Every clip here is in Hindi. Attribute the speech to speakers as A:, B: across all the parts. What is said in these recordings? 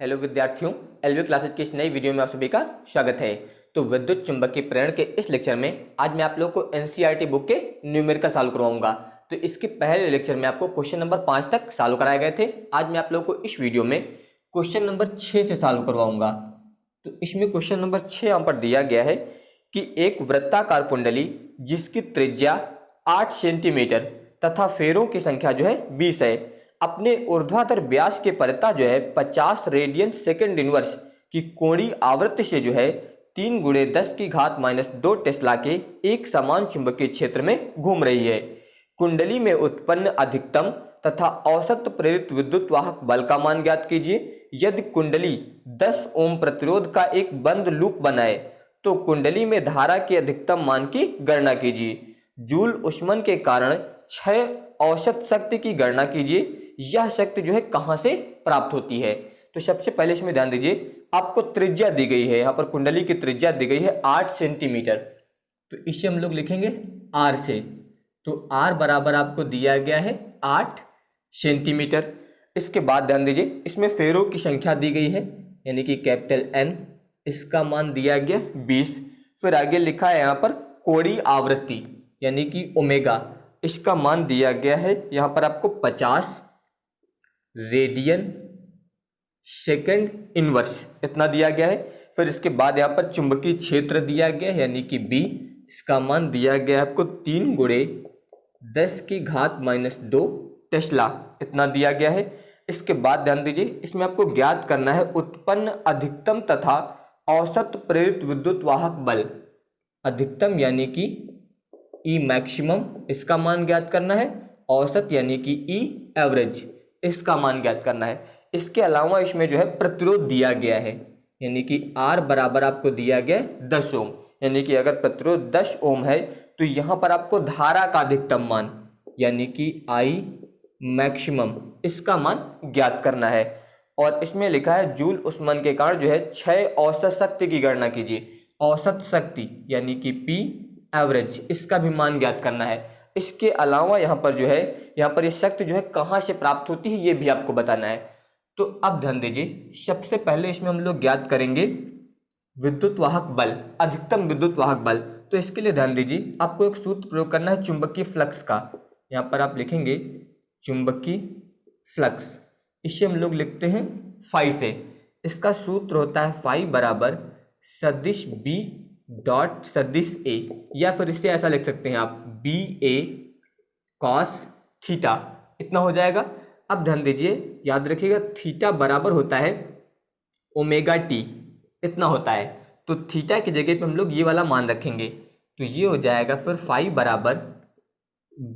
A: हेलो विद्यार्थियों, एलवी क्लासेज की इस नई वीडियो में आप सभी का स्वागत है। तो विद्युत चुंबकीय प्रेरण के इस लेक्चर में आज मैं आप लोगों को एनसीईआरटी बुक के न्यूमेरिकल सॉल्व करवाऊंगा। तो इसके पहले लेक्चर में आपको क्वेश्चन नंबर 5 तक सॉल्व कराए गए थे। आज मैं आप लोगों को इस वीडियो में क्वेश्चन नंबर 6 से सॉल्व करवाऊंगा। तो इसमें क्वेश्चन नंबर 6 यहाँ पर दिया गया है कि एक वृत्ताकार कुंडली जिसकी त्रिज्या 8 सेंटीमीटर तथा फेरों की संख्या जो है 20 है, अपने ऊर्ध्वाधर व्यास के परिता जो है 50 रेडियन सेकंड इनवर्स की कोणीय आवृत्ति से जो है 3 गुणे 10 की घात -2 टेस्ला के एक समान चुंबकीय क्षेत्र में घूम रही है। कुंडली में उत्पन्न अधिकतम तथा औसत प्रेरित विद्युत वाहक बल का मान ज्ञात कीजिए। यदि कुंडली 10 ओम प्रतिरोध का एक बंद लूप बनाए तो कुंडली में धारा के अधिकतम मान की गणना कीजिए। जूल उष्मन के कारण क्षय औसत शक्ति की गणना कीजिए। यह शक्ति जो है कहां से प्राप्त होती है? तो सबसे पहले इसमें ध्यान दीजिए, आपको त्रिज्या दी गई है, यहां पर कुंडली की त्रिज्या दी गई है 8 सेंटीमीटर। तो इसे हम लोग लिखेंगे r से। तो r बराबर आपको दिया गया है 8 सेंटीमीटर। इसके बाद ध्यान दीजिए, इसमें फेरों की संख्या दी गई है यानी कि कैपिटल N, इसका मान दिया गया 20। फिर आगे लिखा है यहाँ पर कोणीय आवृत्ति यानी कि ओमेगा, इसका मान दिया गया है यहाँ पर आपको 50 रेडियन सेकंड इनवर्स, इतना दिया गया है। फिर इसके बाद यहाँ पर चुंबकीय क्षेत्र दिया गया है यानी कि B, इसका मान दिया गया है आपको 3 गुणे 10 की घात -2 टेस्ला, इतना दिया गया है। इसके बाद ध्यान दीजिए, इसमें आपको ज्ञात करना है उत्पन्न अधिकतम तथा औसत प्रेरित विद्युत वाहक बल। अधिकतम यानी कि E मैक्सिमम, इसका मान ज्ञात करना है। औसत यानी कि E एवरेज, इसका मान ज्ञात करना है। इसके अलावा इसमें जो है प्रतिरोध दिया गया है यानी कि R बराबर आपको दिया गया है 10 ओम, यानी कि अगर प्रतिरोध 10 ओम है तो यहाँ पर आपको धारा का अधिकतम मान यानी कि I मैक्सिमम, इसका मान ज्ञात करना है। और इसमें लिखा है जूल उष्मन के कारण जो है क्षय औसत शक्ति की गणना कीजिए। औसत शक्ति यानी कि P एवरेज, इसका भी मान ज्ञात करना है। इसके अलावा यहाँ पर जो है, यहाँ पर ये शक्ति जो है कहाँ से प्राप्त होती है ये भी आपको बताना है। तो अब ध्यान दीजिए, सबसे पहले इसमें हम लोग ज्ञात करेंगे विद्युत वाहक बल, अधिकतम विद्युत वाहक बल। तो इसके लिए ध्यान दीजिए, आपको एक सूत्र प्रयोग करना है चुंबकीय फ्लक्स का। यहाँ पर आप लिखेंगे चुंबकीय फ्लक्स, इसे हम लोग लिखते हैं फाई से। इसका सूत्र होता है फाई बराबर सदिश B डॉट सदिश A, या फिर इसे ऐसा लिख सकते हैं आप BA कॉस थीटा, इतना हो जाएगा। अब ध्यान दीजिए, याद रखिएगा थीटा बराबर होता है ओमेगा टी, इतना होता है। तो थीटा की जगह पे हम लोग ये वाला मान रखेंगे, तो ये हो जाएगा फिर फाई बराबर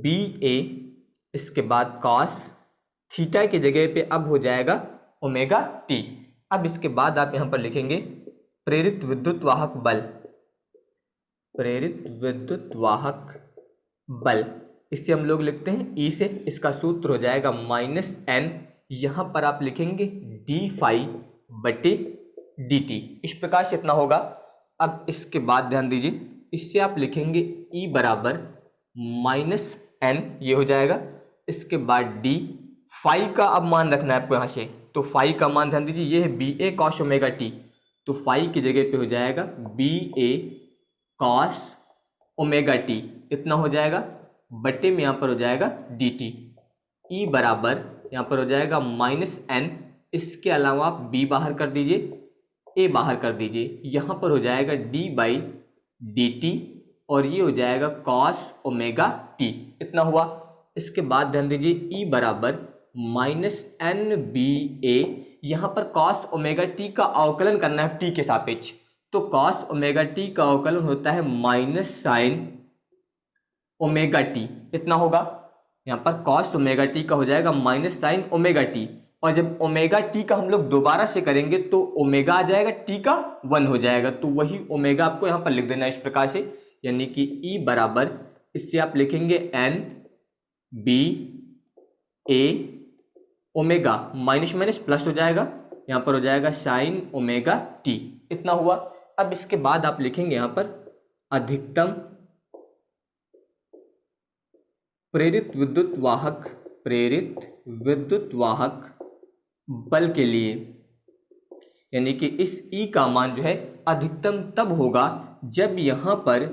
A: BA, इसके बाद कॉस थीटा की जगह पे अब हो जाएगा ओमेगा टी। अब इसके बाद आप यहाँ पर लिखेंगे प्रेरित विद्युत वाहक बल, प्रेरित विद्युत वाहक बल, इससे हम लोग लिखते हैं E से। इसका सूत्र हो जाएगा -N, यहाँ पर आप लिखेंगे d फाई बटे dt, इस प्रकार से इतना होगा। अब इसके बाद ध्यान दीजिए, इससे आप लिखेंगे E बराबर -N, ये हो जाएगा। इसके बाद d फाई का अब मान रखना है आपको यहाँ से। तो फाई का मान ध्यान दीजिए, ये है BA कॉस ओमेगा टी, तो फाई की जगह पे हो जाएगा BA कॉस ओमेगा टी, इतना हो जाएगा। बटे में यहाँ पर हो जाएगा dt। E बराबर यहाँ पर हो जाएगा -N, इसके अलावा आप B बाहर कर दीजिए, A बाहर कर दीजिए, यहाँ पर हो जाएगा d/dt और ये हो जाएगा cos ओमेगा t, इतना हुआ। इसके बाद ध्यान दीजिए E बराबर -NBA, यहाँ पर cos ओमेगा t का अवकलन करना है t के सापेक्ष। तो cos ओमेगा t का अवकलन होता है माइनस साइन ओमेगा टी, इतना होगा। यहाँ पर cos ओमेगा टी का हो जाएगा माइनस साइन ओमेगा टी, और जब ओमेगा टी का हम लोग दोबारा से करेंगे तो ओमेगा आ जाएगा, टी का 1 हो जाएगा, तो वही ओमेगा आपको यहाँ पर लिख देना है इस प्रकार से। यानी कि E बराबर, इससे आप लिखेंगे N B A omega, minus minus plus हो जाएगा, यहाँ पर हो जाएगा साइन ओमेगा टी, इतना हुआ। अब इसके बाद आप लिखेंगे यहाँ पर अधिकतम प्रेरित विद्युत वाहक, प्रेरित विद्युत वाहक बल के लिए, यानी कि इस ई का मान जो है अधिकतम तब होगा जब यहाँ पर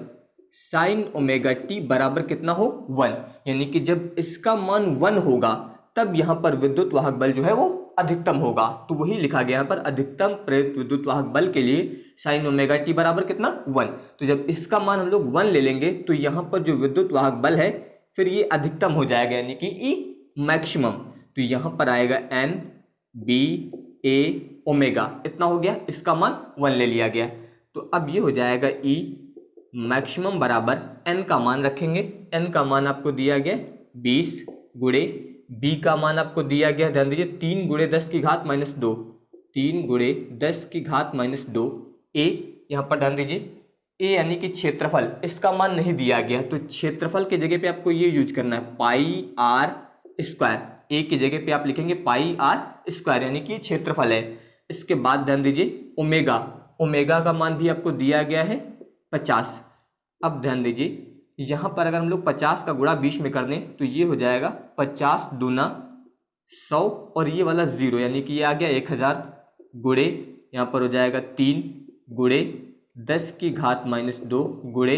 A: साइन ओमेगा टी बराबर कितना हो 1, यानी कि जब इसका मान 1 होगा तब यहाँ पर विद्युत वाहक बल जो है वो अधिकतम होगा। तो वही लिखा गया यहाँ पर, अधिकतम प्रेरित विद्युत वाहक बल के लिए साइन ओमेगा टी बराबर कितना 1। तो जब इसका मान हम लोग 1 ले लेंगे तो यहाँ पर जो विद्युत वाहक बल है फिर ये अधिकतम हो जाएगा, यानी कि ई मैक्सिमम। तो यहाँ पर आएगा एन बी ए ओमेगा, इतना हो गया, इसका मान 1 ले लिया गया। तो अब ये हो जाएगा ई मैक्सिमम बराबर एन का मान रखेंगे, एन का मान आपको दिया गया 20 गुणे बी का मान आपको दिया गया, ध्यान दीजिए 3 गुणे 10 की घात -2, 3 गुणे 10 की घात -2। ए यहाँ पर ध्यान दीजिए ए यानी कि क्षेत्रफल, इसका मान नहीं दिया गया, तो क्षेत्रफल की जगह पे आपको ये यूज करना है पाई आर स्क्वायर। ए की जगह पे आप लिखेंगे पाई आर स्क्वायर, यानी कि क्षेत्रफल है। इसके बाद ध्यान दीजिए ओमेगा, ओमेगा का मान भी आपको दिया गया है 50। अब ध्यान दीजिए यहाँ पर अगर हम लोग 50 का गुणा 20 में कर दें तो ये हो जाएगा 50 दूना 100 और ये वाला 0, यानी कि ये आ गया 1000 गुणे यहाँ पर हो जाएगा 3 गुणे 10 की घात -2 गुणे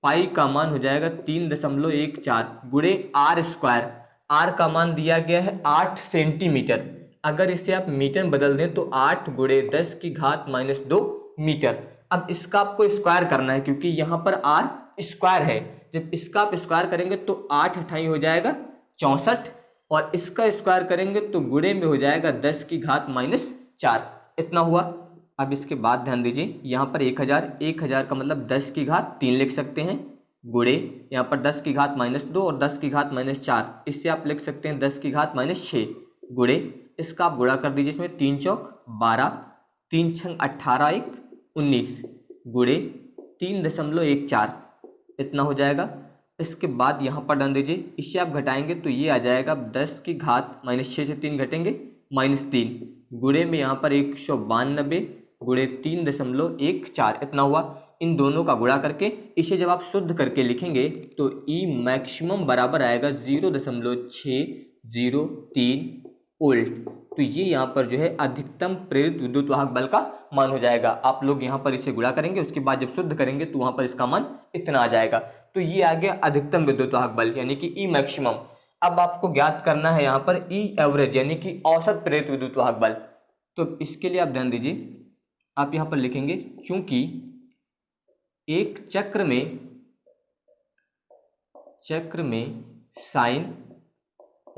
A: पाई का मान हो जाएगा 3.14 गुणे आर स्क्वायर। आर का मान दिया गया है 8 सेंटीमीटर, अगर इसे आप मीटर में बदल दें तो 8 गुणे 10 की घात -2 मीटर। अब इसका आपको स्क्वायर करना है क्योंकि यहाँ पर आर स्क्वायर है, जब इसका आप स्क्वायर करेंगे तो 8 अठाई हो जाएगा 64 और इसका स्क्वायर करेंगे तो गुणे में हो जाएगा 10 की घात -4, इतना हुआ। अब इसके बाद ध्यान दीजिए यहाँ पर 1000 का मतलब 10 की घात 3 लिख सकते हैं, गुणे यहाँ पर 10 की घात -2 और 10 की घात -4, इससे आप लिख सकते हैं 10 की घात -6 गुणे इसका आप गुणा कर दीजिए, इसमें 3 चौक 12, 3 छंग 18 1 19 गुणे 3.14, इतना हो जाएगा। इसके बाद यहाँ पर ध्यान दीजिए इसे आप घटाएंगे तो ये आ जाएगा 10 की घात -6 से 3 घटेंगे -3 गुणे में यहाँ पर 192 गुणे 3.14, इतना हुआ। इन दोनों का गुणा करके इसे जब आप शुद्ध करके लिखेंगे तो ई मैक्सिमम बराबर आएगा 0.603 वोल्ट। तो ये यहाँ पर जो है अधिकतम प्रेरित विद्युत वाहक बल का मान हो जाएगा। आप लोग यहाँ पर इसे गुणा करेंगे, उसके बाद जब शुद्ध करेंगे तो वहाँ पर इसका मान इतना आ जाएगा। तो ये आ गया अधिकतम विद्युत वाहक बल यानी कि ई मैक्सिमम। अब आपको ज्ञात करना है यहाँ पर ई एवरेज यानी कि औसत प्रेरित विद्युत वाहक बल। तो इसके लिए आप ध्यान दीजिए, आप यहाँ पर लिखेंगे चूंकि एक चक्र में साइन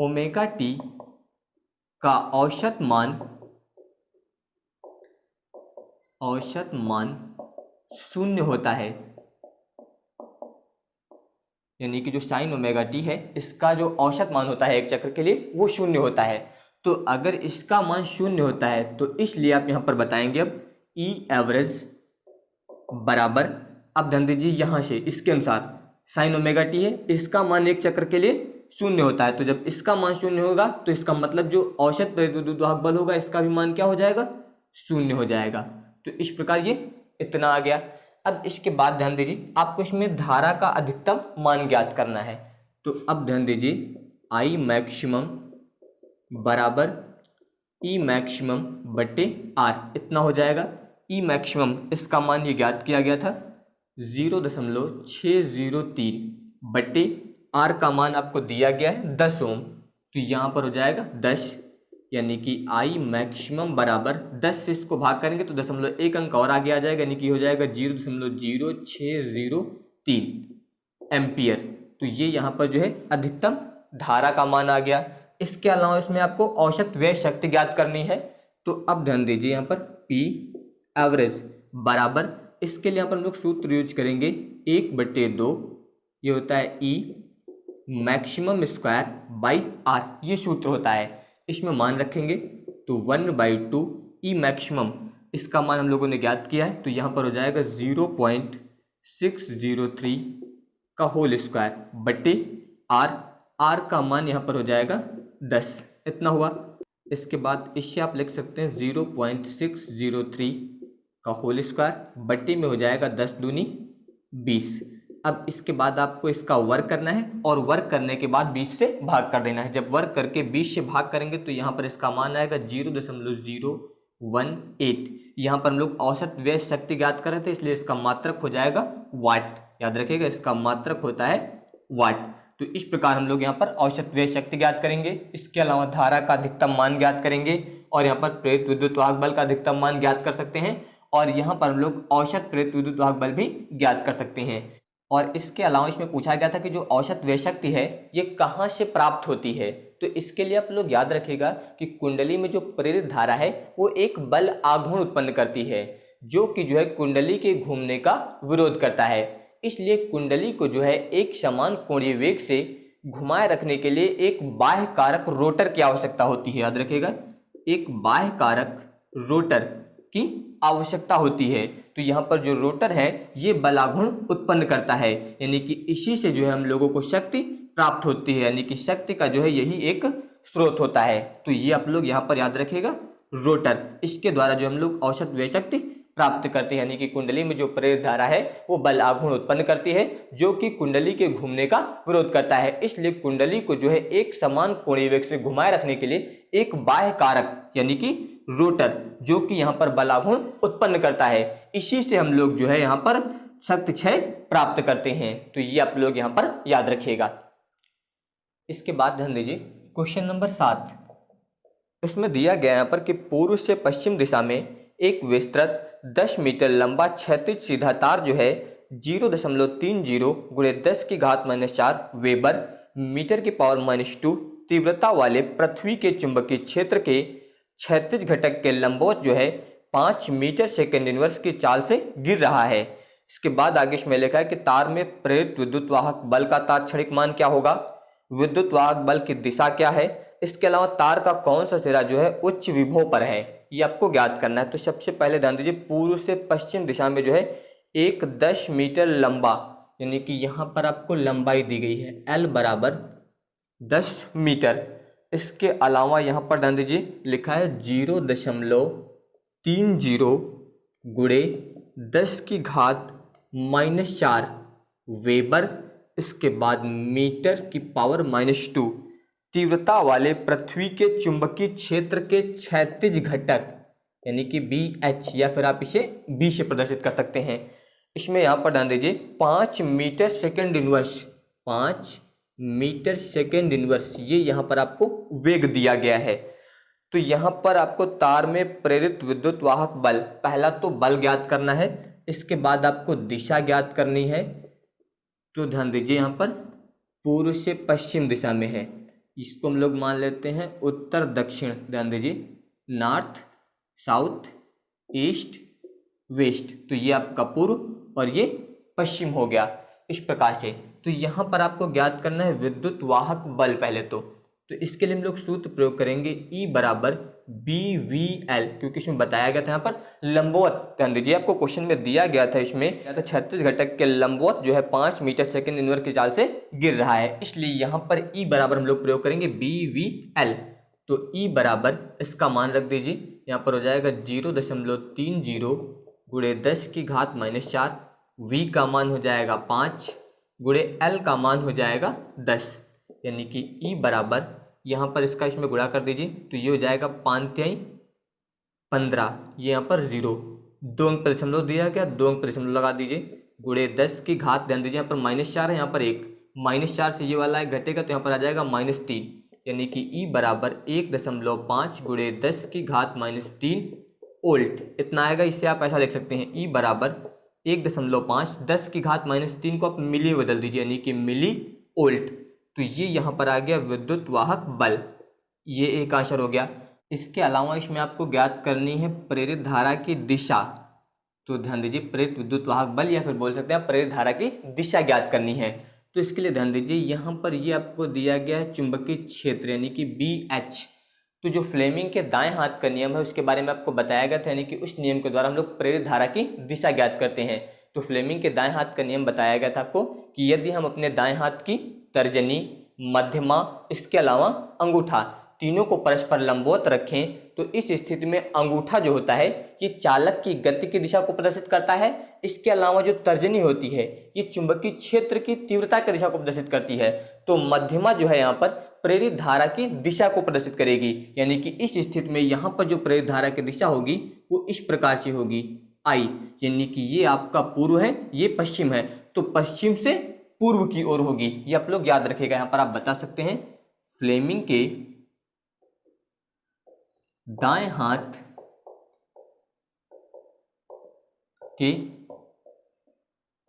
A: ओमेगा टी का औसत मान 0 होता है, यानी कि जो साइन ओमेगा टी है इसका जो औसत मान होता है एक चक्र के लिए वो 0 होता है। तो अगर इसका मान 0 होता है तो इसलिए आप यहाँ पर बताएंगे अब ई एवरेज बराबर, अब ध्यान दीजिए यहाँ से इसके अनुसार साइन ओमेगा टी है, इसका मान एक चक्र के लिए 0 होता है, तो जब इसका मान 0 होगा तो इसका मतलब जो औसत प्रेरित विद्युत वाहक बल होगा इसका भी मान क्या हो जाएगा 0 हो जाएगा। तो इस प्रकार ये इतना आ गया। अब इसके बाद ध्यान दीजिए आपको इसमें धारा का अधिकतम मान ज्ञात करना है। तो अब ध्यान दीजिए आई मैक्सिमम बराबर ई मैक्सिमम बटे आर, इतना हो जाएगा। ई मैक्सिमम इसका मान ये ज्ञात किया गया था 0.603 बटे आर का मान आपको दिया गया है 10 ओम, तो यहाँ पर हो जाएगा 10, यानी कि आई मैक्सिमम बराबर 10 से इसको भाग करेंगे तो 0.1 अंक और आगे आ जाएगा, यानी कि हो जाएगा 0.0603 एम्पियर। तो ये यहाँ पर जो है अधिकतम धारा का मान आ गया। इसके अलावा इसमें आपको औसत व्यय शक्ति ज्ञात करनी है। तो अब ध्यान दीजिए यहाँ पर पी एवरेज बराबर, इसके लिए यहाँ पर हम लोग सूत्र यूज करेंगे 1/2, ये होता है E maximum square by R, ये सूत्र होता है। इसमें मान रखेंगे तो 1/2 ई मैक्सिमम, इसका मान हम लोगों ने ज्ञात किया है, तो यहाँ पर हो जाएगा 0.603 का होल स्क्वायर बटे आर, आर का मान यहाँ पर हो जाएगा 10, इतना हुआ। इसके बाद इससे आप लिख सकते हैं 0.603 का होल स्क्वायर बटे में हो जाएगा 10 दूनी 20। अब इसके बाद आपको इसका वर्क करना है और वर्क करने के बाद 20 से भाग कर देना है। जब वर्क करके 20 से भाग करेंगे तो यहाँ पर इसका मान आएगा 18। यहाँ पर हम लोग औसत व्यय शक्ति ज्ञात कर रहे थे, इसलिए इसका मात्रक हो जाएगा वाट। याद रखिएगा, इसका मात्रक होता है वाट। तो इस प्रकार हम लोग यहाँ पर औसत व्यय शक्ति ज्ञात करेंगे। इसके अलावा धारा का अधिकतम मान ज्ञात करेंगे और यहाँ पर प्रेरित विद्युत वाहक बल का अधिकतम मान ज्ञात कर सकते हैं और यहाँ पर हम लोग औसत प्रेरित विद्युत वाहक बल भी ज्ञात कर सकते हैं। और इसके अलावा इसमें पूछा गया था कि जो औसत व्यय शक्ति है ये कहाँ से प्राप्त होती है। तो इसके लिए आप लोग याद रखिएगा कि कुंडली में जो प्रेरित धारा है वो एक बल आघूर्ण उत्पन्न करती है जो कि जो है कुंडली के घूमने का विरोध करता है। इसलिए कुंडली को जो है एक समान कोणीय वेग से घुमाए रखने के लिए एक बाह्य कारक रोटर की आवश्यकता होती है। याद रखिएगा, एक बाह्य कारक रोटर की आवश्यकता होती है। तो यहाँ पर जो रोटर है ये बलाघूर्ण उत्पन्न करता है, यानी कि इसी से जो है हम लोगों को शक्ति प्राप्त होती है, यानी कि शक्ति का जो है यही एक स्रोत होता है। तो ये आप लोग यहाँ पर याद रखिएगा, रोटर, इसके द्वारा जो हम लोग औसत व्यय शक्ति प्राप्त करते हैं, यानी कि कुंडली में जो प्रेरित धारा है वो बल आघूर्ण उत्पन्न करती है जो कि कुंडली के घूमने का विरोध करता है। इसलिए कुंडली को जो है एक समान कोणीय वेग से घुमाए रखने के लिए एक बाह्य कारक यानी कि रोटर जो कि यहाँ पर बल आघूर्ण उत्पन्न करता है, इसी से हम लोग जो है यहाँ पर शक्ति क्षय प्राप्त करते हैं। तो ये आप लोग यहाँ पर याद रखिएगा। इसके बाद ध्यान दीजिए क्वेश्चन नंबर 7। इसमें दिया गया यहाँ पर कि पूर्व से पश्चिम दिशा में एक विस्तृत 10 मीटर लंबा क्षैतिज सीधा तार जो है 0.30 गुणे 10 की घात -4 वेबर मीटर की पावर -2 तीव्रता वाले पृथ्वी के चुंबकीय क्षेत्र के क्षैतिज घटक के लंबवत जो है 5 मीटर सेकेंड इनवर्स की चाल से गिर रहा है। इसके बाद आगे इसमें लिखा है कि तार में प्रेरित विद्युत वाहक बल का तात्क्षणिक मान क्या होगा, विद्युत वाहक बल की दिशा क्या है, इसके अलावा तार का कौन सा सिरा जो है उच्च विभव पर है, ये आपको ज्ञात करना है। तो सबसे पहले ध्यान दीजिए, पूर्व से पश्चिम दिशा में जो है एक 10 मीटर लंबा, यानी कि यहाँ पर आपको लंबाई दी गई है L बराबर 10 मीटर। इसके अलावा यहाँ पर ध्यान दीजिए लिखा है 0.30 गुणे 10 की घात -4 वेबर, इसके बाद मीटर की पावर -2 तीव्रता वाले पृथ्वी के चुंबकीय क्षेत्र के क्षैतिज घटक यानी कि BH, या फिर आप इसे B से प्रदर्शित कर सकते हैं। इसमें यहाँ पर ध्यान दीजिए 5 metre second inverse, 5 metre second inverse, ये यहाँ पर आपको वेग दिया गया है। तो यहाँ पर आपको तार में प्रेरित विद्युत वाहक बल, पहला तो बल ज्ञात करना है, इसके बाद आपको दिशा ज्ञात करनी है। तो ध्यान दीजिए यहाँ पर पूर्व से पश्चिम दिशा में है, इसको हम लोग मान लेते हैं उत्तर दक्षिण। ध्यान दीजिए नॉर्थ साउथ ईस्ट वेस्ट, तो ये आपका पूर्व और ये पश्चिम हो गया इस प्रकार से। तो यहाँ पर आपको ज्ञात करना है विद्युत वाहक बल पहले तो इसके लिए हम लोग सूत्र प्रयोग करेंगे E बराबर BVL, क्योंकि इसमें बताया गया था यहाँ पर लंबवत। ध्यान दीजिए आपको क्वेश्चन में दिया गया था, इसमें तो क्षैतिज घटक के लंबवत जो है 5 मीटर सेकेंड इनवर्स की चाल से गिर रहा है, इसलिए यहाँ पर E बराबर हम लोग प्रयोग करेंगे BVL। तो E बराबर इसका मान रख दीजिए, यहाँ पर हो जाएगा 0.30 गुणे 10 की घात -4, V का मान हो जाएगा 5 गुणे L का मान हो जाएगा 10, यानी कि E बराबर यहाँ पर इसका इसमें गुणा कर दीजिए तो ये हो जाएगा 5×15, ये यहाँ पर 0, 2 अंक दशमलव दिया गया, 2 अंक दशमलव लगा दीजिए गुणे 10 की घात। ध्यान दीजिए यहाँ पर -4 है, यहाँ पर 1, -4 से ये वाला घटेगा तो यहाँ पर आ जाएगा -3, यानी कि E बराबर 1.5 गुणे 10 की घात -3 वोल्ट, इतना आएगा। इससे आप ऐसा लिख सकते हैं E बराबर 1.5, 10 की घात -3 को आप मिली में बदल दीजिए, यानी कि मिली वोल्ट। तो ये यहाँ पर आ गया विद्युत वाहक बल, ये एक आंसर हो गया। इसके अलावा इसमें आपको ज्ञात करनी है प्रेरित धारा की दिशा। तो ध्यान दीजिए प्रेरित विद्युत वाहक बल या फिर बोल सकते हैं प्रेरित धारा की दिशा ज्ञात करनी है। तो इसके लिए ध्यान दीजिए यहाँ पर ये आपको दिया गया है चुंबकीय क्षेत्र यानी कि BH। तो जो फ्लेमिंग के दाएं हाथ का नियम है उसके बारे में आपको बताया गया था, यानी कि उस नियम के द्वारा हम लोग प्रेरित धारा की दिशा ज्ञात करते हैं। तो फ्लेमिंग के दाएं हाथ का नियम बताया गया था आपको कि यदि हम अपने दाएं हाथ की तर्जनी, मध्यमा, इसके अलावा अंगूठा तीनों को परस्पर लंबवत रखें तो इस स्थिति में अंगूठा जो होता है ये चालक की गति की दिशा को प्रदर्शित करता है। इसके अलावा जो तर्जनी होती है ये चुंबकीय क्षेत्र की तीव्रता की दिशा को प्रदर्शित करती है। तो मध्यमा जो है यहाँ पर प्रेरित धारा की दिशा को प्रदर्शित करेगी। यानी कि इस स्थिति में यहाँ पर जो प्रेरित धारा की दिशा होगी वो इस प्रकार से होगी आई, यानी कि ये आपका पूर्व है, ये पश्चिम है, तो पश्चिम से पूर्व की ओर होगी। ये आप लोग याद रखिएगा। यहाँ पर आप बता सकते हैं फ्लेमिंग के दाएं हाथ के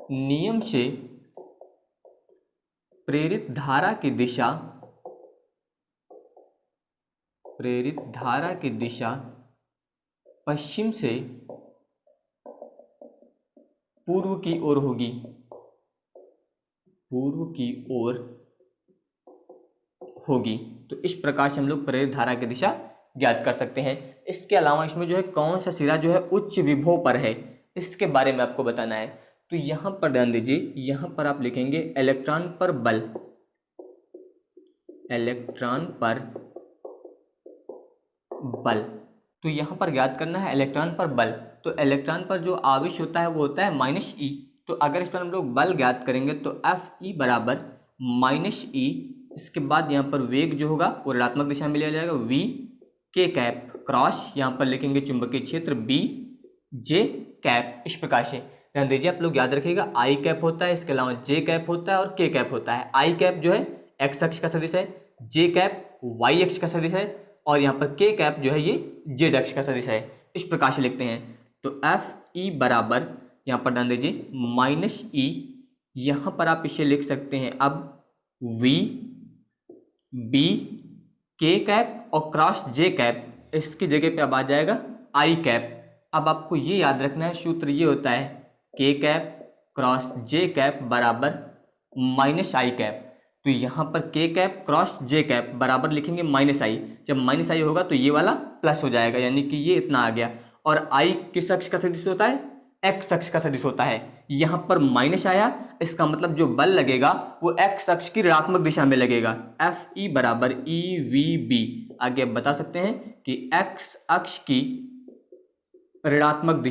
A: नियम से प्रेरित धारा की दिशा पश्चिम से पूर्व की ओर होगी, तो इस प्रकार से हम लोग प्रेरित धारा की दिशा ज्ञात कर सकते हैं। इसके अलावा इसमें जो है कौन सा सिरा जो है उच्च विभव पर है, इसके बारे में आपको बताना है। तो यहाँ पर ध्यान दीजिए, यहाँ पर आप लिखेंगे इलेक्ट्रॉन पर बल, तो यहाँ पर ज्ञात करना है इलेक्ट्रॉन पर बल। तो इलेक्ट्रॉन पर जो आवेश होता है वो होता है -e। तो अगर इस पर हम लोग बल ज्ञात करेंगे तो Fe बराबर -e, इसके बाद यहाँ पर वेग जो होगा वो ऋणात्मक दिशा में लिया जाएगा v k कैप क्रॉस, यहाँ पर लिखेंगे चुंबकीय क्षेत्र b j कैप। इस प्रकार से ध्यान दीजिए, आप लोग याद रखिएगा आई कैप होता है, इसके अलावा जे कैप होता है और के कैप होता है। आई कैप जो है एक्स अक्ष का सदिश है, जे कैप वाई अक्ष का सदिश है और यहाँ पर के कैप जो है ये जेड अक्ष का सदिश है। इस प्रकार से लिखते हैं। तो एफ ई बराबर यहाँ पर ध्यान दीजिए -e, यहाँ पर आप इसे लिख सकते हैं अब v b के कैप और क्रॉस जे कैप, इसकी जगह पे अब आ जाएगा आई कैप। अब आपको ये याद रखना है, सूत्र ये होता है के कैप क्रॉस जे कैप बराबर -i कैप। तो यहाँ पर के कैप क्रॉस जे कैप बराबर लिखेंगे -i, जब -i होगा तो ये वाला प्लस हो जाएगा, यानी कि ये इतना आ गया। और i किस अक्ष का सदिश होता है? x अक्ष का सदिश होता है। यहाँ पर माइनस आया, इसका मतलब जो बल लगेगा वो x अक्ष की ऋणात्मक दिशा में लगेगा। Fe बराबर EVB। आगे आप बता सकते हैं कि x अक्ष की ऋणात्मक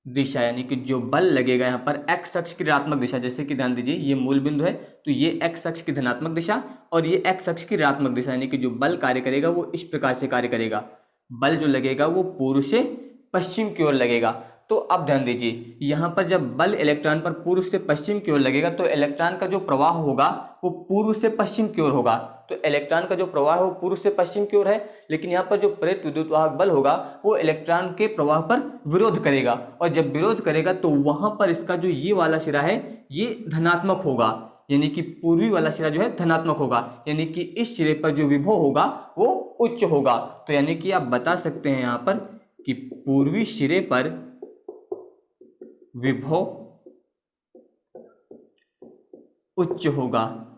A: दिशा यानी कि जो बल लगेगा यहाँ पर x अक्ष की ऋणात्मक दिशा, जैसे कि ध्यान दीजिए ये मूल बिंदु है तो ये x अक्ष की धनात्मक दिशा और ये x अक्ष की ऋणात्मक दिशा, यानी कि जो बल कार्य करेगा वो इस प्रकार से कार्य करेगा। बल जो लगेगा वो पूर्व से पश्चिम की ओर लगेगा। तो अब ध्यान दीजिए, यहाँ पर जब बल इलेक्ट्रॉन पर पूर्व से पश्चिम की ओर लगेगा तो इलेक्ट्रॉन का जो प्रवाह होगा वो पूर्व से पश्चिम की ओर होगा। तो इलेक्ट्रॉन का जो प्रवाह है वो पूर्व से पश्चिम की ओर है, लेकिन यहाँ पर जो प्रेरित विद्युत वाहक बल होगा वो इलेक्ट्रॉन के प्रवाह पर विरोध करेगा, और जब विरोध करेगा तो वहां पर इसका जो ये वाला सिरा है ये धनात्मक होगा, यानी कि पूर्वी वाला सिरा जो है धनात्मक होगा, यानी कि इस सिरे पर जो विभव होगा वो उच्च होगा। तो यानी कि आप बता सकते हैं यहाँ पर कि पूर्वी सिरे पर विभव उच्च होगा।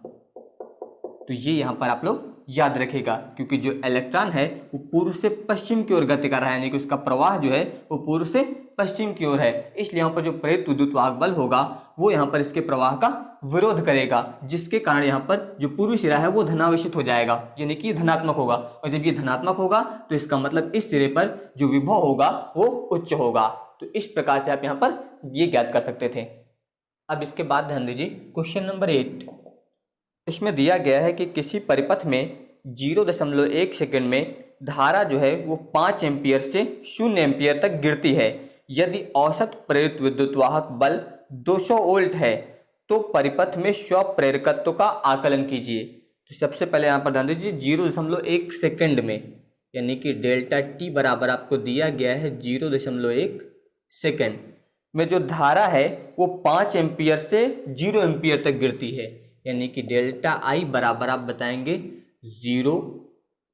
A: तो ये यहाँ पर आप लोग याद रखेगा, क्योंकि जो इलेक्ट्रॉन है वो पूर्व से पश्चिम की ओर गति कर रहा है, यानी कि उसका प्रवाह जो है वो पूर्व से पश्चिम की ओर है। इसलिए यहाँ पर जो प्रेरित विद्युत वाहक बल होगा वो यहाँ पर इसके प्रवाह का विरोध करेगा, जिसके कारण यहाँ पर जो पूर्वी सिरा है वो धनावेशित हो जाएगा, यानी कि धनात्मक होगा। और जब ये धनात्मक होगा तो इसका मतलब इस सिरे पर जो विभव होगा वो उच्च होगा। तो इस प्रकार से आप यहाँ पर ये ज्ञात कर सकते थे। अब इसके बाद ध्यान दीजिए क्वेश्चन नंबर 8, इसमें दिया गया है कि किसी परिपथ में 0.1 सेकंड में धारा जो है वो 5 एम्पियर से 0 एम्पियर तक गिरती है। यदि औसत प्रेरित विद्युत वाहक बल 200 वोल्ट है तो परिपथ में स्वप्रेरकत्व का आकलन कीजिए। तो सबसे पहले यहाँ पर ध्यान दीजिए 0.1 सेकंड में, यानी कि डेल्टा टी बराबर आपको दिया गया है 0.1 सेकंड में जो धारा है वो 5 एम्पियर से 0 एम्पियर तक गिरती है, यानी कि डेल्टा आई बराबर आप बताएंगे 0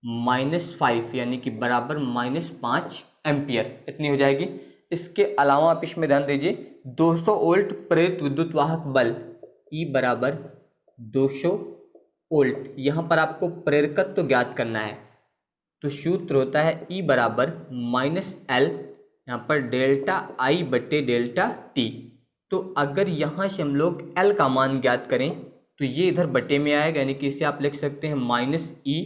A: -5, यानी कि बराबर -5 एम्पियर, इतनी हो जाएगी। इसके अलावा आप इसमें ध्यान दीजिए 200 वोल्ट प्रेरित विद्युत वाहक बल E बराबर 200 वोल्ट, यहाँ पर आपको प्रेरकत्व ज्ञात करना है। तो सूत्र होता है E बराबर -L, यहाँ पर डेल्टा आई बटे डेल्टा टी। तो अगर यहाँ से हम लोग L का मान ज्ञात करें तो ये इधर बटे में आएगा, यानी कि इसे आप लिख सकते हैं -E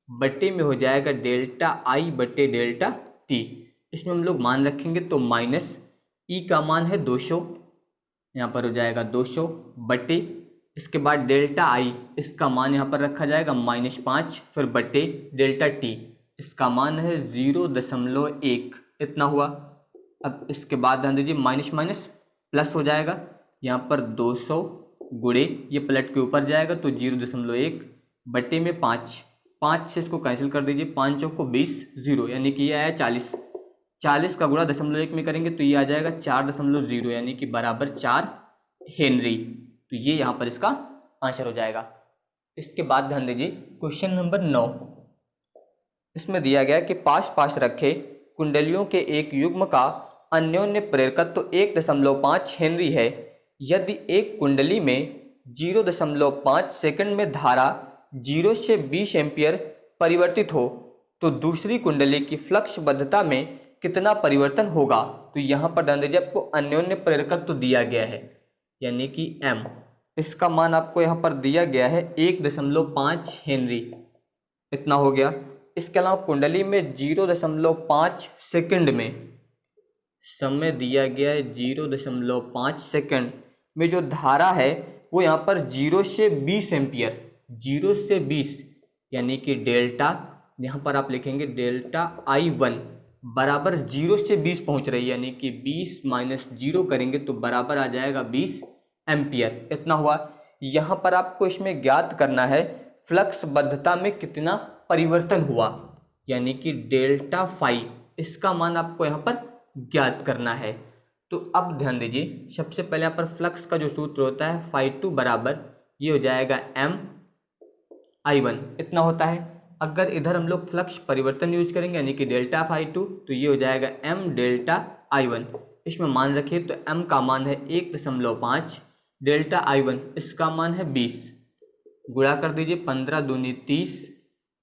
A: बटे में हो जाएगा डेल्टा आई बटे डेल्टा टी। इसमें हम लोग मान रखेंगे तो -E का मान है 200, यहाँ पर हो जाएगा 200 बटे इसके बाद डेल्टा आई, इसका मान यहाँ पर रखा जाएगा -5, फिर बटे डेल्टा टी, इसका मान है 0.1, इतना हुआ। अब इसके बाद ध्यान दीजिए माइनस माइनस प्लस हो जाएगा, यहाँ पर 200 गुणे ये पलट के ऊपर जाएगा तो 0.1 बटे में 5, 5 से इसको कैंसिल कर दीजिए, 5 चौक को 20, 0 यानी कि ये आया 40, 40 का गुणा 0.1 में करेंगे तो ये आ जाएगा 4.0 यानी कि बराबर 4 हेनरी। तो ये यहाँ पर इसका आंसर हो जाएगा। इसके बाद ध्यान दीजिए क्वेश्चन नंबर 9, इसमें दिया गया कि पास पास रखे कुंडलियों के एक युग्म का अन्योन्य प्रेरकत्व तो 1.5 हेनरी है। यदि एक कुंडली में 0.5 सेकंड में धारा 0 से 20 एम्पियर परिवर्तित हो तो दूसरी कुंडली की फ्लक्स बद्धता में कितना परिवर्तन होगा। तो यहाँ पर ध्यान दीजिए आपको अन्योन्य प्रेरकत्व तो दिया गया है यानी कि M, इसका मान आपको यहाँ पर दिया गया है 1.5 हेनरी, इतना हो गया। इसके अलावा कुंडली में 0.5 सेकंड में समय दिया गया है, 0.5 सेकंड में जो धारा है वो यहाँ पर 0 से 20 एम्पियर, 0 से 20 यानी कि डेल्टा, यहाँ पर आप लिखेंगे डेल्टा I1 बराबर 0 से 20 पहुँच रही है यानी कि 20 माइनस 0 करेंगे तो बराबर आ जाएगा 20 एम्पियर, इतना हुआ। यहाँ पर आपको इसमें ज्ञात करना है फ्लक्स बद्धता में कितना परिवर्तन हुआ यानी कि डेल्टा फाई, इसका मान आपको यहाँ पर ज्ञात करना है। तो अब ध्यान दीजिए सबसे पहले यहाँ पर फ्लक्स का जो सूत्र होता है φ2 बराबर ये हो जाएगा M/I1, इतना होता है। अगर इधर हम लोग फ्लक्स परिवर्तन यूज करेंगे यानी कि डेल्टा φ2 तो ये हो जाएगा M डेल्टा I1, इसमें मान रखिए तो M का मान है 1.5, डेल्टा I1 इसका मान है 20, गुणा कर दीजिए 15 दूनी 30,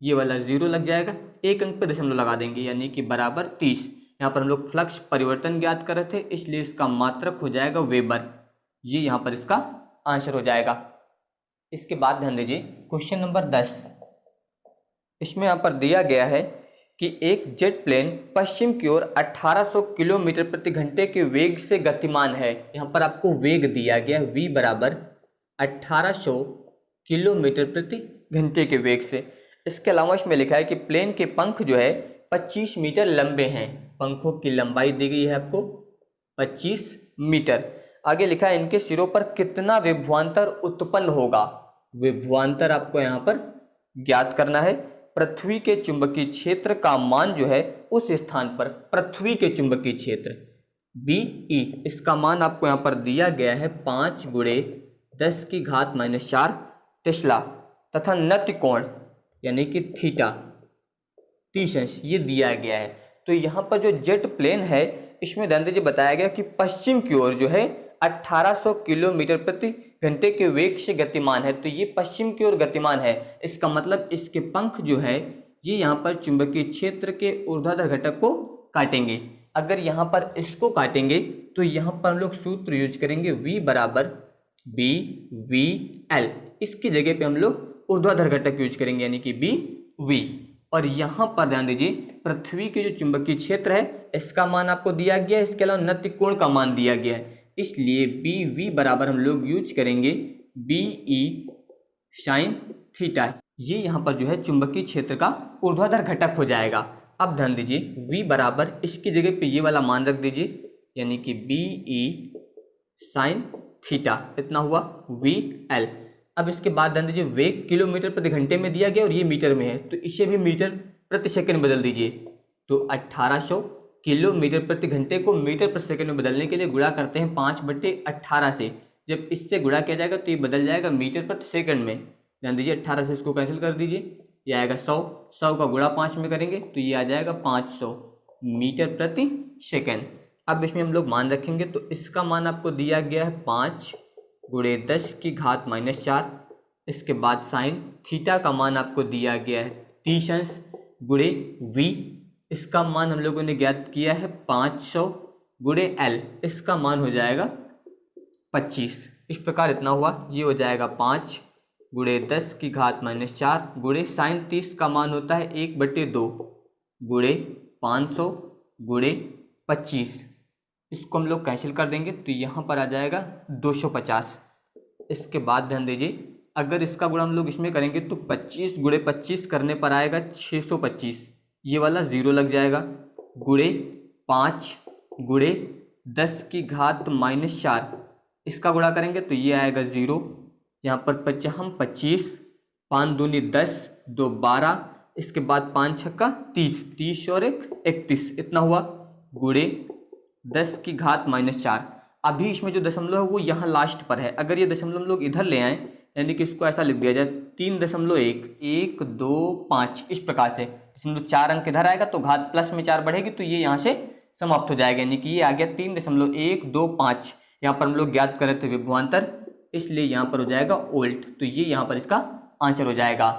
A: ये वाला 0 लग जाएगा, एक अंक पे दशमलव लगा देंगे यानी कि बराबर 30। यहाँ पर हम लोग फ्लक्स परिवर्तन ज्ञात कर रहे थे इसलिए इसका मात्रक हो जाएगा वेबर, ये यहाँ पर इसका आंसर हो जाएगा। इसके बाद ध्यान दीजिए क्वेश्चन नंबर 10, इसमें यहाँ पर दिया गया है कि एक जेट प्लेन पश्चिम की ओर 1800 किलोमीटर प्रति घंटे के वेग से गतिमान है। यहाँ पर आपको वेग दिया गया है v बराबर 1800 किलोमीटर प्रति घंटे के वेग से। इसके अलावा इसमें लिखा है कि प्लेन के पंख जो है 25 मीटर लंबे हैं, पंखों की लंबाई दी गई है आपको 25 मीटर। आगे लिखा है इनके सिरों पर कितना विभवांतर उत्पन्न होगा। विभवांतर आपको यहाँ पर ज्ञात करना है। पृथ्वी के चुंबकीय क्षेत्र का मान जो है उस स्थान पर, पृथ्वी के चुंबकीय क्षेत्र BE, इसका मान आपको यहाँ पर दिया गया है 5 × 10⁻⁴ टेस्ला तथा नत्य कोण यानी कि थीटा 30 अंश ये दिया गया है। तो यहाँ पर जो जेट प्लेन है इसमें ध्यान दीजिए बताया गया कि पश्चिम की ओर जो है 1800 किलोमीटर प्रति घंटे के वेग से गतिमान है। तो ये पश्चिम की ओर गतिमान है, इसका मतलब इसके पंख जो है ये यहाँ पर चुंबकीय क्षेत्र के ऊर्ध्वाधर घटक को काटेंगे। अगर यहाँ पर इसको काटेंगे तो यहाँ पर हम लोग सूत्र यूज करेंगे V बराबर BVL, इसकी जगह पे हम लोग ऊर्ध्वाधर घटक यूज करेंगे यानी कि BV। और यहाँ पर ध्यान दीजिए पृथ्वी के जो चुंबकीय क्षेत्र है इसका मान आपको दिया गया है, इसके अलावा नत्य कोण का मान दिया गया है, इसलिए BV बराबर हम लोग यूज करेंगे BE sin थीटा। ये यहाँ पर जो है चुंबकीय क्षेत्र का ऊर्ध्वाधर घटक हो जाएगा। अब ध्यान दीजिए V बराबर इसकी जगह पे ये वाला मान रख दीजिए यानी कि BE sin थीटा, इतना हुआ VL। अब इसके बाद ध्यान दीजिए वेग किलोमीटर प्रति घंटे में दिया गया और ये मीटर में है तो इसे भी मीटर प्रति सेकंड बदल दीजिए। तो 1800 किलोमीटर प्रति घंटे को मीटर प्रति सेकंड में बदलने के लिए गुणा करते हैं 5/18 से। जब इससे गुणा किया जाएगा तो ये बदल जाएगा मीटर प्रति सेकंड में। ध्यान दीजिए 18 से इसको कैंसिल कर दीजिए, ये आएगा 100, 100 का गुणा 5 में करेंगे तो ये आ जाएगा 500 मीटर प्रति सेकंड। अब इसमें हम लोग मान रखेंगे तो इसका मान आपको दिया गया है 5 × 10⁻⁴। इसके बाद साइन थीटा का मान आपको दिया गया है 30 अंश गुणे V, इसका मान हम लोगों ने ज्ञात किया है 500 × L, इसका मान हो जाएगा 25। इस प्रकार इतना हुआ, ये हो जाएगा 5 × 10⁻⁴ गुणे साइन 30 का मान होता है 1/2 गुणे 500 × 25। इसको हम लोग कैंसिल कर देंगे तो यहाँ पर आ जाएगा 250। इसके बाद ध्यान दीजिए, अगर इसका गुणा हम लोग इसमें करेंगे तो 25 गुणे 25 करने पर आएगा 625। ये वाला 0 लग जाएगा। गुणे 5 गुणे 10 की घात -4, इसका गुणा करेंगे तो ये आएगा 0। यहाँ पर हम 25, 5 दूनी 10, 2 12, इसके बाद 5 छक्का 30, 30 और 1 31, इतना हुआ। गुणे 10 की घात -4। अभी इसमें जो दशमलव है वो यहाँ लास्ट पर है, अगर ये दशमलव हम लोग इधर ले आए, यानी कि इसको ऐसा लिख दिया जाए 3.1 1 2 5, इस प्रकार से 4 अंक इधर आएगा तो घात प्लस में 4 बढ़ेगी तो ये यहाँ से समाप्त हो जाएगा, यानी कि ये आ गया 3.125। यहाँ पर हम लोग ज्ञात कर रहे थे विभवांतर, इसलिए यहाँ पर हो जाएगा वोल्ट, तो ये यहाँ पर इसका आंसर हो जाएगा।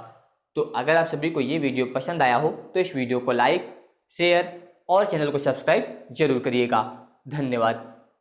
A: तो अगर आप सभी को ये वीडियो पसंद आया हो तो इस वीडियो को लाइक, शेयर और चैनल को सब्सक्राइब जरूर करिएगा। धन्यवाद।